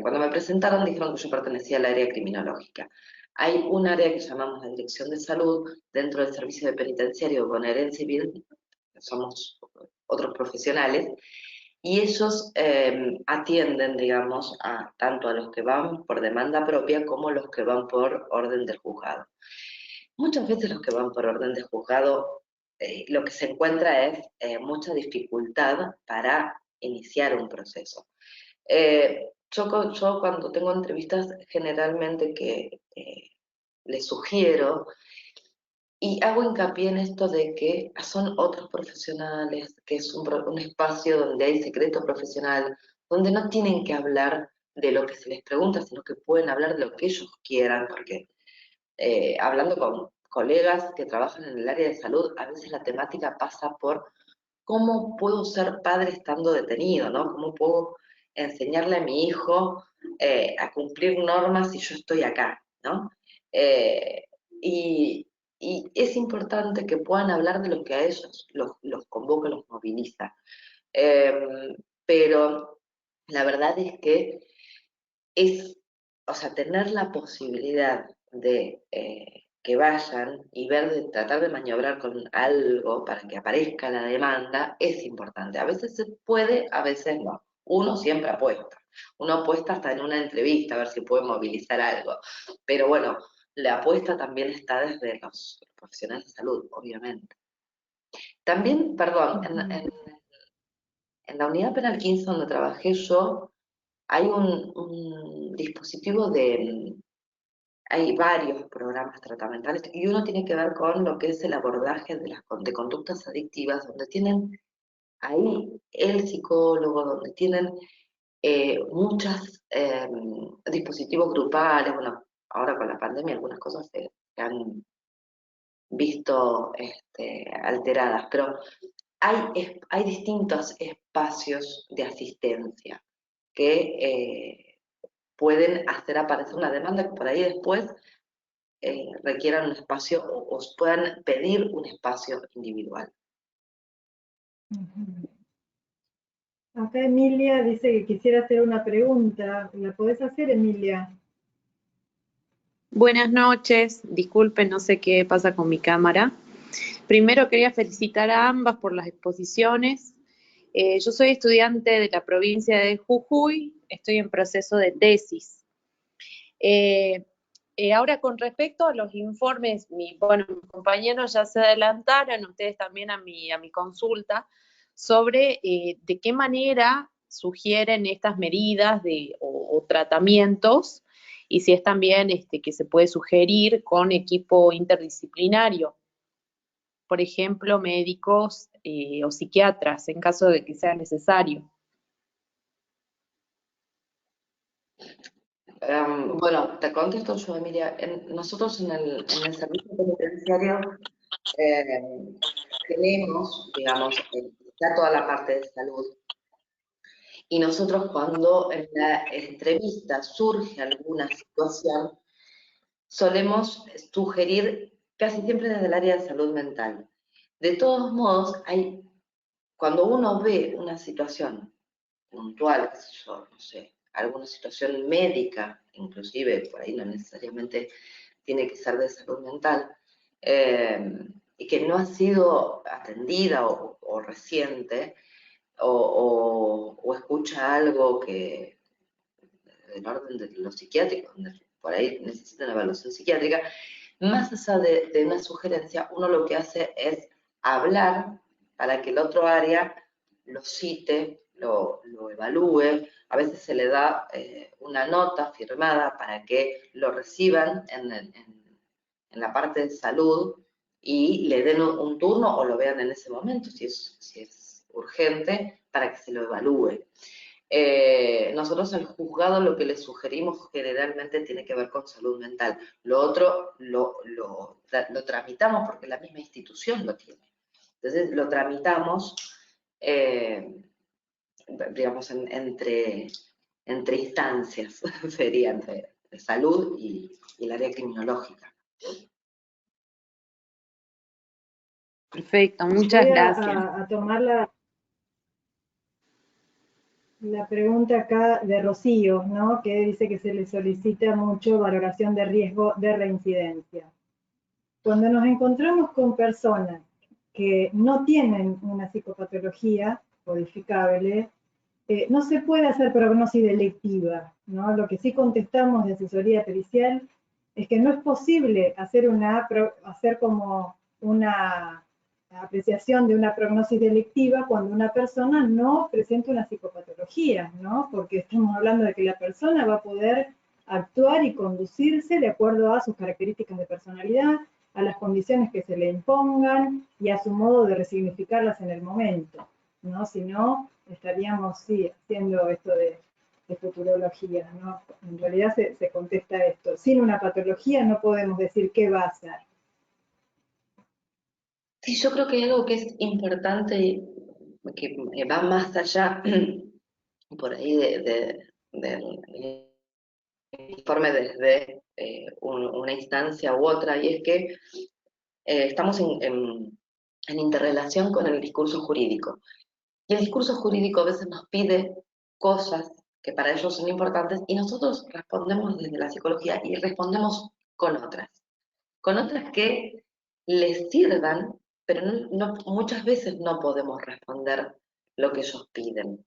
cuando me presentaron dijeron que yo pertenecía al área criminológica. Hay un área que llamamos la Dirección de Salud dentro del servicio de penitenciario con herencia civil, somos otros profesionales, y ellos atienden, digamos, tanto a los que van por demanda propia como los que van por orden del juzgado. Muchas veces los que van por orden de juzgado, lo que se encuentra es mucha dificultad para iniciar un proceso. Yo cuando tengo entrevistas generalmente que les sugiero y hago hincapié en esto de que son otros profesionales, que es un espacio donde hay secreto profesional, donde no tienen que hablar de lo que se les pregunta, sino que pueden hablar de lo que ellos quieran, porque hablando con colegas que trabajan en el área de salud, a veces la temática pasa por cómo puedo ser padre estando detenido, ¿no? ¿Cómo puedo enseñarle a mi hijo a cumplir normas si yo estoy acá, ¿no? Eh, y, y es importante que puedan hablar de lo que a ellos los convoca, los moviliza. Pero la verdad es que o sea, tener la posibilidad de que vayan y tratar de maniobrar con algo para que aparezca la demanda es importante. A veces se puede, a veces no. Uno siempre apuesta. Uno apuesta hasta en una entrevista a ver si puede movilizar algo. Pero bueno, la apuesta también está desde los profesionales de salud, obviamente. También, perdón, en la unidad penal 15 donde trabajé yo, hay un dispositivo hay varios programas tratamentales y uno tiene que ver con lo que es el abordaje de conductas adictivas, donde tienen ahí el psicólogo, donde tienen muchos dispositivos grupales. Bueno, ahora con la pandemia algunas cosas se han visto alteradas, pero hay distintos espacios de asistencia que pueden hacer aparecer una demanda que por ahí después requieran un espacio o puedan pedir un espacio individual. Acá Emilia dice que quisiera hacer una pregunta. ¿La podés hacer, Emilia? Buenas noches, disculpen, no sé qué pasa con mi cámara. Primero quería felicitar a ambas por las exposiciones. Yo soy estudiante de la provincia de Jujuy, estoy en proceso de tesis. Ahora con respecto a los informes, mis compañeros ya se adelantaron, ustedes también a mi consulta, sobre de qué manera sugieren estas medidas o tratamientos, y si es también que se puede sugerir con equipo interdisciplinario, por ejemplo, médicos o psiquiatras, en caso de que sea necesario. Bueno, te contesto yo, Emilia. Nosotros en el servicio penitenciario tenemos, digamos, ya toda la parte de salud. Y nosotros cuando en la entrevista surge alguna situación, solemos sugerir casi siempre desde el área de salud mental. De todos modos, cuando uno ve una situación puntual, yo no sé, alguna situación médica, inclusive por ahí no necesariamente tiene que ser de salud mental, y que no ha sido atendida o reciente, o escucha algo que del orden de lo psiquiátrico, donde por ahí necesita una evaluación psiquiátrica, más allá de una sugerencia, uno lo que hace es hablar para que el otro área lo cite, lo evalúe. A veces se le da una nota firmada para que lo reciban en la parte de salud y le den un turno o lo vean en ese momento, si es urgente, para que se lo evalúe. Nosotros al juzgado lo que les sugerimos generalmente tiene que ver con salud mental. Lo otro lo tramitamos porque la misma institución lo tiene. Entonces lo tramitamos, digamos, entre instancias, sería entre salud y el área criminológica. Perfecto, muchas gracias. A tomar la pregunta acá de Rocío, ¿no? Que dice que se le solicita mucho valoración de riesgo de reincidencia. Cuando nos encontramos con personas que no tienen una psicopatología codificable, no se puede hacer prognosis delictiva, ¿no? Lo que sí contestamos de asesoría pericial es que no es posible hacer como una apreciación de una prognosis delictiva cuando una persona no presenta una psicopatología, ¿no? Porque estamos hablando de que la persona va a poder actuar y conducirse de acuerdo a sus características de personalidad, a las condiciones que se le impongan y a su modo de resignificarlas en el momento, ¿no? Si no, estaríamos, sí, haciendo esto de futurología, ¿no? En realidad se contesta esto. Sin una patología no podemos decir qué va a hacer. Sí, yo creo que hay algo que es importante, que va más allá, por ahí, del informe desde una instancia u otra, y es que estamos en interrelación con el discurso jurídico. Y el discurso jurídico a veces nos pide cosas que para ellos son importantes y nosotros respondemos desde la psicología y respondemos con otras que les sirvan, pero muchas veces no podemos responder lo que ellos piden.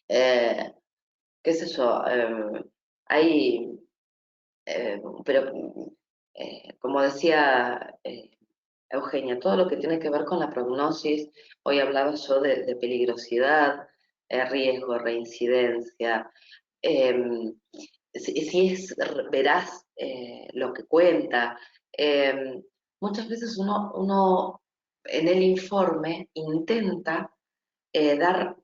¿Qué sé yo? Pero como decía Eugenia, todo lo que tiene que ver con la prognosis, hoy hablaba yo de peligrosidad, riesgo, reincidencia, si es veraz lo que cuenta. Muchas veces uno en el informe intenta dar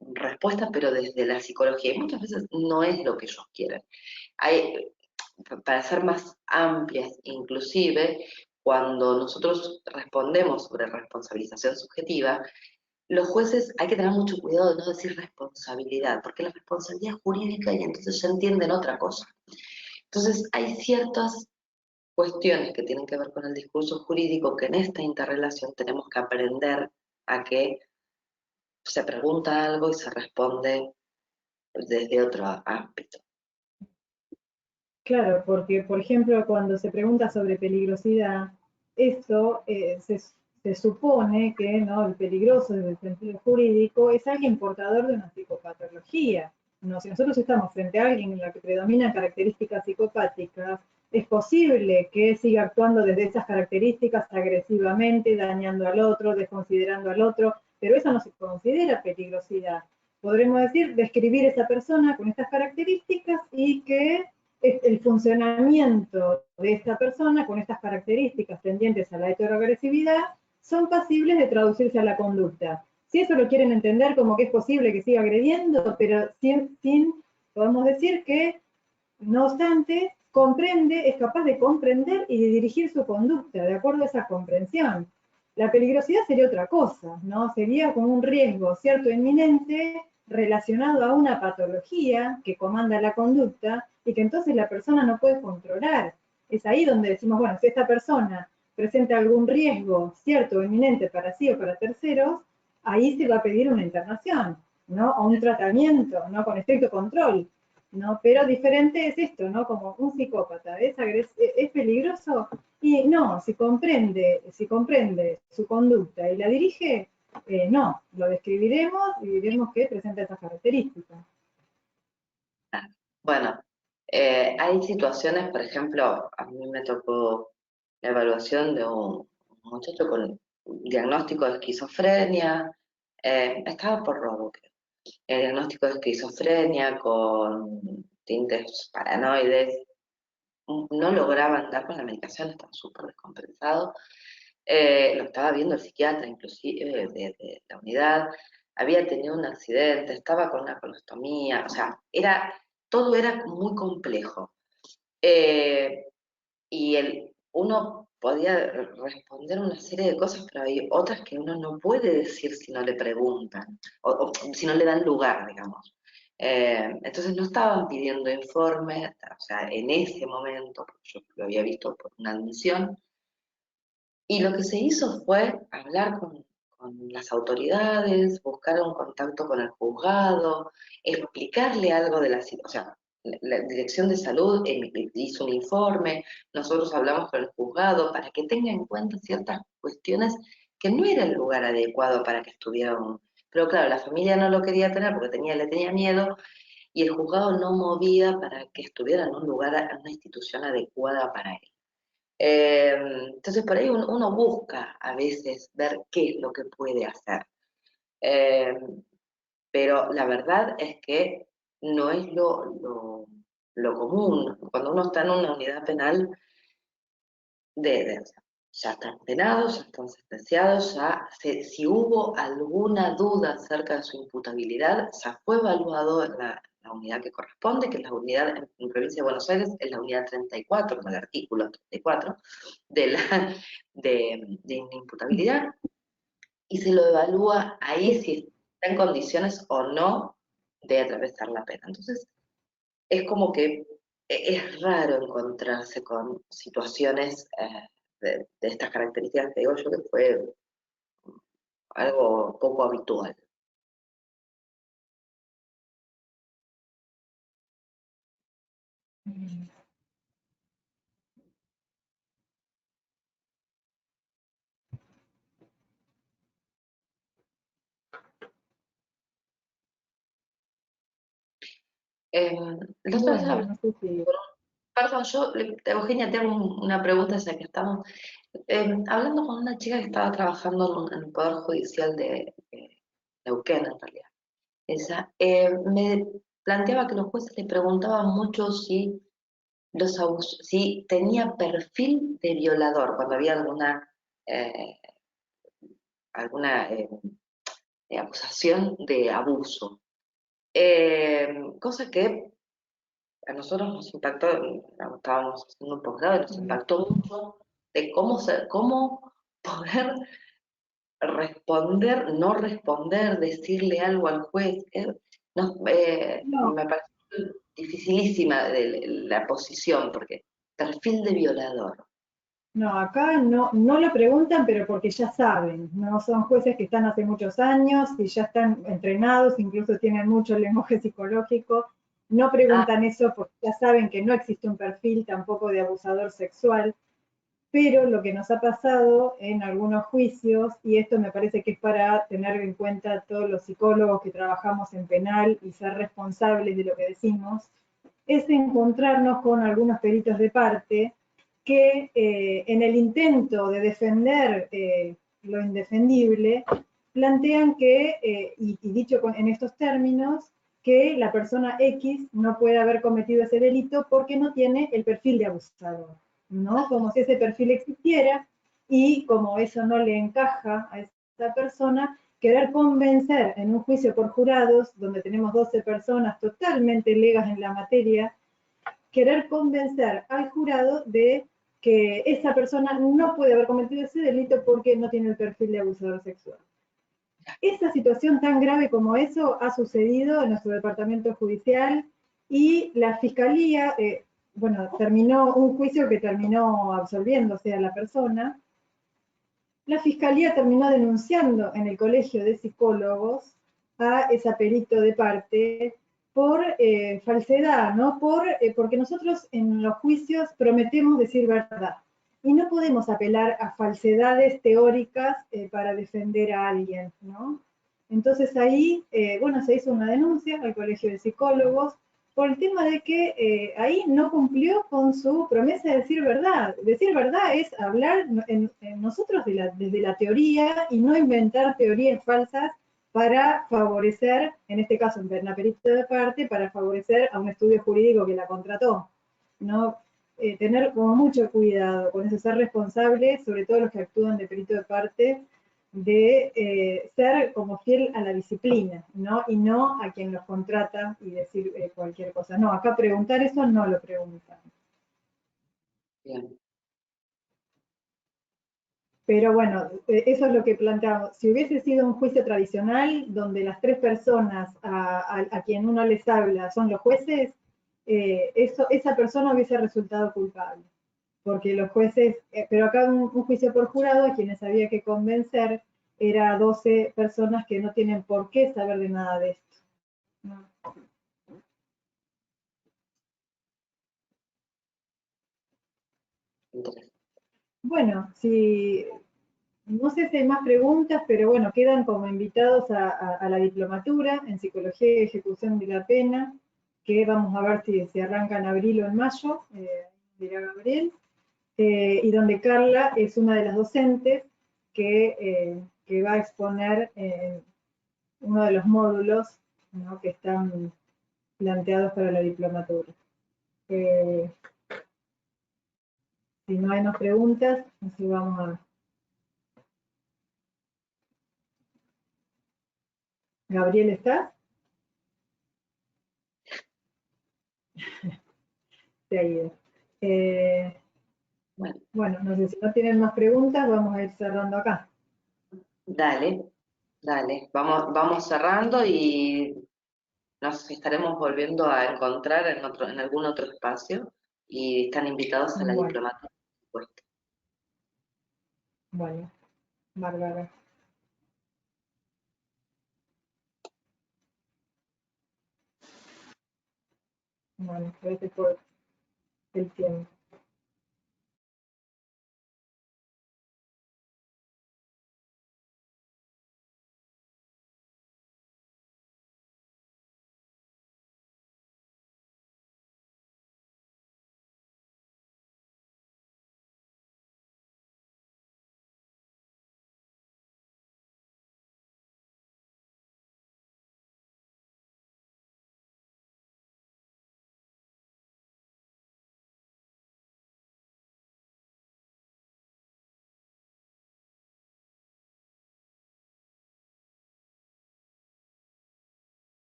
respuestas, pero desde la psicología, y muchas veces no es lo que ellos quieren. Para ser más amplias, inclusive, cuando nosotros respondemos sobre responsabilización subjetiva, los jueces hay que tener mucho cuidado de no decir responsabilidad, porque la responsabilidad es jurídica y entonces ya entienden otra cosa. Entonces hay ciertas cuestiones que tienen que ver con el discurso jurídico que en esta interrelación tenemos que aprender a que se pregunta algo y se responde desde otro ámbito. Claro, porque, por ejemplo, cuando se pregunta sobre peligrosidad, esto se supone que, ¿no?, el peligroso desde el sentido jurídico es alguien portador de una psicopatología, ¿no? Si nosotros estamos frente a alguien en la que predominan características psicopáticas, es posible que siga actuando desde esas características agresivamente, dañando al otro, desconsiderando al otro, pero eso no se considera peligrosidad. Podremos decir, describir esa persona con estas características y que el funcionamiento de esta persona con estas características tendientes a la heteroagresividad son pasibles de traducirse a la conducta. Si eso lo quieren entender como que es posible que siga agrediendo, pero sin podemos decir que, no obstante, comprende, es capaz de comprender y de dirigir su conducta de acuerdo a esa comprensión. La peligrosidad sería otra cosa, ¿no? Sería como un riesgo cierto e inminente relacionado a una patología que comanda la conducta y que entonces la persona no puede controlar. Es ahí donde decimos, bueno, si esta persona presenta algún riesgo cierto o inminente para sí o para terceros, ahí se va a pedir una internación, ¿no? O un tratamiento, ¿no? Con estricto control, ¿no? Pero diferente es esto, ¿no? Como un psicópata, ¿es peligroso? Y no, si comprende su conducta y la dirige, no, lo describiremos y diremos que presenta esas características. Bueno, hay situaciones, por ejemplo, a mí me tocó la evaluación de un muchacho con diagnóstico de esquizofrenia, estaba por robo, creo. El diagnóstico de esquizofrenia con tintes paranoides, no lograba andar con la medicación, estaba súper descompensado. Lo estaba viendo el psiquiatra, inclusive, de la unidad, había tenido un accidente, estaba con una colostomía, o sea, todo era muy complejo. Y uno podía responder una serie de cosas, pero hay otras que uno no puede decir si no le preguntan, o si no le dan lugar, digamos. Entonces no estaban pidiendo informes, o sea, en ese momento, porque yo lo había visto por una admisión, y lo que se hizo fue hablar con las autoridades, buscar un contacto con el juzgado, explicarle algo de la situación. O sea, la Dirección de Salud hizo un informe, nosotros hablamos con el juzgado para que tenga en cuenta ciertas cuestiones que no era el lugar adecuado para que estuvieran. Pero claro, la familia no lo quería tener porque le tenía miedo, y el juzgado no movía para que estuviera en un lugar, en una institución adecuada para él. Entonces por ahí uno busca a veces ver qué es lo que puede hacer. Eh, pero la verdad es que no es lo común. Cuando uno está en una unidad penal, o sea, ya están penados, ya están sentenciados, si hubo alguna duda acerca de su imputabilidad, ya fue evaluado en la unidad que corresponde, que es la unidad en Provincia de Buenos Aires, es la unidad 34, con el artículo 34 de inimputabilidad, y se lo evalúa ahí si está en condiciones o no de atravesar la pena. Entonces, es como que es raro encontrarse con situaciones de estas características, te digo yo, que fue algo poco habitual. La otra vez, Bueno, no sé si... perdón, Eugenia, te hago una pregunta ya que estamos. Hablando con una chica que estaba trabajando en el Poder Judicial de Neuquén, en realidad. Esa, me planteaba que los jueces le preguntaban mucho si si tenía perfil de violador, cuando había eh, alguna acusación de abuso. Cosa que a nosotros nos impactó, estábamos haciendo un posgrado y nos impactó mucho de cómo poder responder, no responder, decirle algo al juez. No, Me parece dificilísima la posición, porque perfil de violador. no, acá no lo preguntan, pero porque ya saben, no son jueces que están hace muchos años y ya están entrenados, incluso tienen mucho lenguaje psicológico. No preguntan eso porque ya saben que no existe un perfil tampoco de abusador sexual, pero lo que nos ha pasado en algunos juicios, y esto me parece que es para tener en cuenta todos los psicólogos que trabajamos en penal y ser responsables de lo que decimos, es encontrarnos con algunos peritos de parte que en el intento de defender lo indefendible, plantean que, y dicho en estos términos, que la persona X no puede haber cometido ese delito porque no tiene el perfil de abusador, ¿no? Como si ese perfil existiera, y como eso no le encaja a esa persona, querer convencer en un juicio por jurados, donde tenemos 12 personas totalmente legas en la materia, querer convencer al jurado de que esa persona no puede haber cometido ese delito porque no tiene el perfil de abusador sexual. Esa situación tan grave como eso ha sucedido en nuestro departamento judicial, y la fiscalía, bueno, terminó un juicio que terminó absolviéndose a la persona. La fiscalía terminó denunciando en el colegio de psicólogos a esa perito de parte por falsedad, ¿no? Porque nosotros en los juicios prometemos decir verdad y no podemos apelar a falsedades teóricas para defender a alguien, ¿no? Entonces ahí, bueno, se hizo una denuncia al colegio de psicólogos por el tema de que ahí no cumplió con su promesa de decir verdad. Decir verdad es hablar en nosotros desde la teoría y no inventar teorías falsas para favorecer, en este caso en la perito de parte, para favorecer a un estudio jurídico que la contrató, ¿no? tener como mucho cuidado con eso, ser responsables, sobre todo los que actúan de perito de parte, de ser como fiel a la disciplina, ¿no? Y no a quien los contrata y decir cualquier cosa. No, acá preguntar eso no lo preguntan. Bien. Pero bueno, eso es lo que planteamos. Si hubiese sido un juicio tradicional, donde las tres personas a quien uno les habla son los jueces, esa persona hubiese resultado culpable. Porque los jueces, pero acá un juicio por jurado, a quienes había que convencer, era 12 personas que no tienen por qué saber de nada de esto. ¿No? Interesante. Bueno, si no sé si hay más preguntas, pero bueno, quedan como invitados a la diplomatura en Psicología y Ejecución de la Pena, que vamos a ver si arranca en abril o en mayo, dirá Gabriel, y donde Carla es una de las docentes que va a exponer uno de los módulos, ¿no?, que están planteados para la diplomatura. Si no hay más preguntas, así vamos a... Gabriel, ¿estás? Se ha ido. Bueno, no sé si no tienen más preguntas, vamos a ir cerrando acá. Dale, dale. Vamos cerrando y nos estaremos volviendo a encontrar en algún otro espacio y están invitados a la Bueno, diplomatura, por supuesto. bueno, bárbaro. Bueno, gracias por el tiempo.